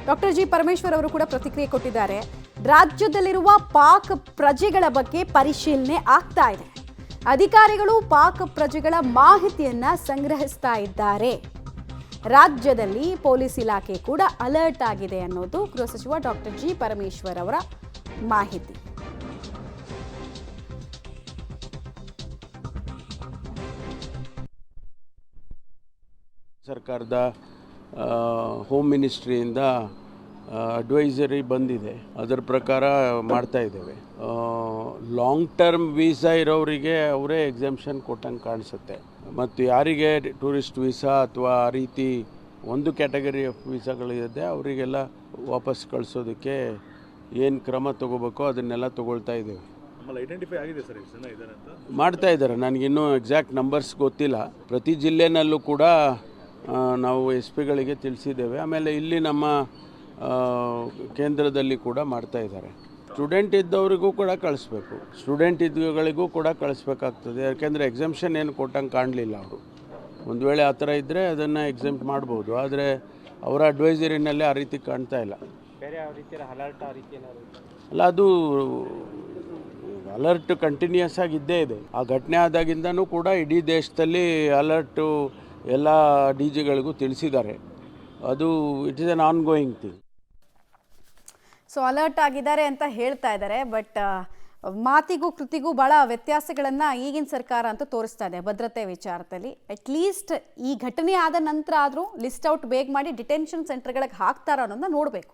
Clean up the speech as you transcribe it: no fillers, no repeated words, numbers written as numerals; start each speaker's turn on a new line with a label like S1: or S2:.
S1: Doctor G Parameshwar ಅವರು ಕೂಡ ಪ್ರತಿಕ್ರಿಯೆ ಕೊಟ್ಟಿದ್ದಾರೆ. ರಾಜ್ಯದಲ್ಲಿರುವ ಪಾಕ್ ಪ್ರಜೆಗಳ ಬಗ್ಗೆ ಪರಿಶೀಲನೆ ಆಗ್ತಾ ಇದೆ. ಅಧಿಕಾರಿಗಳು ಪಾಕ್ ಪ್ರಜೆಗಳ ಮಾಹಿತಿಯನ್ನ ಸಂಗ್ರಹಿಸ್ತಾ ಇದ್ದಾರೆ. ರಾಜ್ಯದಲ್ಲಿ ಪೊಲೀಸ್ ಇಲಾಖೆ ಕೂಡ ಅಲರ್ಟ್ ಆಗಿದೆ ಅನ್ನೋದು ಗೃಹ ಸಚಿವ ಡಾಕ್ಟರ್ ಜಿ ಪರಮೇಶ್ವರ್ ಅವರ ಮಾಹಿತಿ.
S2: ಸರ್ಕಾರದ ಹೋಮ್ ಮಿನಿಸ್ಟ್ರಿಯಿಂದ ಅಡ್ವೈಸರಿ ಬಂದಿದೆ, ಅದರ ಪ್ರಕಾರ ಮಾಡ್ತಾ ಇದ್ದೇವೆ. ಲಾಂಗ್ ಟರ್ಮ್ ವೀಸಾ ಇರೋರಿಗೆ ಅವರೇ ಎಕ್ಸಾಮ್ಷನ್ ಕೊಟ್ಟಂಗೆ ಕಾಣಿಸುತ್ತೆ. ಮತ್ತು ಯಾರಿಗೆ ಟೂರಿಸ್ಟ್ ವೀಸಾ ಅಥವಾ ಆ ರೀತಿ ಒಂದು ಕ್ಯಾಟಗರಿ ಆಫ್ ವೀಸಾಗಳಿದೆ ಅವರಿಗೆಲ್ಲ ವಾಪಸ್ ಕಳಿಸೋದಕ್ಕೆ ಏನು ಕ್ರಮ ತಗೋಬೇಕೋ ಅದನ್ನೆಲ್ಲ ತಗೊಳ್ತಾ ಇದ್ದೇವೆ. ಮಾಡ್ತಾ ಇದ್ದಾರೆ. ನನಗಿನ್ನೂ ಎಕ್ಸಾಕ್ಟ್ ನಂಬರ್ಸ್ ಗೊತ್ತಿಲ್ಲ. ಪ್ರತಿ ಜಿಲ್ಲೆನಲ್ಲೂ ಕೂಡ ನಾವು ಎಸ್ ಪಿಗಳಿಗೆ ತಿಳಿಸಿದ್ದೇವೆ. ಆಮೇಲೆ ಇಲ್ಲಿ ನಮ್ಮ ಕೇಂದ್ರದಲ್ಲಿ ಕೂಡ ಮಾಡ್ತಾ ಇದ್ದಾರೆ. ಸ್ಟೂಡೆಂಟ್ ಇದ್ದವರಿಗೂ ಕೂಡ ಕಳಿಸ್ಬೇಕು, ಸ್ಟೂಡೆಂಟ್ ಇದ್ದಗಳಿಗೂ ಕೂಡ ಕಳಿಸ್ಬೇಕಾಗ್ತದೆ. ಯಾಕೆಂದರೆ ಎಕ್ಸಾಮ್ಷನ್ ಏನು ಕೊಟ್ಟಂಗೆ ಕಾಣಲಿಲ್ಲ ಅವರು. ಒಂದು ವೇಳೆ ಆ ಥರ ಇದ್ದರೆ ಅದನ್ನು ಎಕ್ಸಾಮ್ಟ್ ಮಾಡ್ಬೋದು, ಆದರೆ ಅವರ ಅಡ್ವೈಸರಿನಲ್ಲಿ ಆ ರೀತಿ ಕಾಣ್ತಾ ಇಲ್ಲ. ಅಲ್ಲ, ಅದು ಅಲರ್ಟ್ ಕಂಟಿನ್ಯೂಸ್ ಆಗಿ ಇದ್ದೇ ಇದೆ. ಆ ಘಟನೆ ಆದಾಗಿಂದನೂ ಕೂಡ ಇಡೀ ದೇಶದಲ್ಲಿ ಅಲರ್ಟು ಎಲ್ಲ ಡಿ ಜಿಗಳಿಗೂ ತಿಳಿಸಿದ್ದಾರೆ. ಅದು it is an on going thing.
S1: So alert ಆಗಿದ್ದಾರೆ ಅಂತ ಹೇಳ್ತಾ ಇದ್ದಾರೆ. ಬಟ್ ಮಾತಿಗೂ ಕೃತಿಗೂ ಭಾಳ ವ್ಯತ್ಯಾಸಗಳನ್ನು ಈಗಿನ ಸರ್ಕಾರ ಅಂತೂ ತೋರಿಸ್ತಾ ಇದೆ ಭದ್ರತೆ ವಿಚಾರದಲ್ಲಿ. ಅಟ್ಲೀಸ್ಟ್ ಈ ಘಟನೆ ಆದ ನಂತರ ಆದರೂ ಲಿಸ್ಟ್ ಔಟ್ ಬೇಗ ಮಾಡಿ ಡಿಟೆನ್ಷನ್ ಸೆಂಟರ್ಗಳಿಗೆ ಹಾಕ್ತಾರೋ ಅನ್ನೋದನ್ನ ನೋಡಬೇಕು.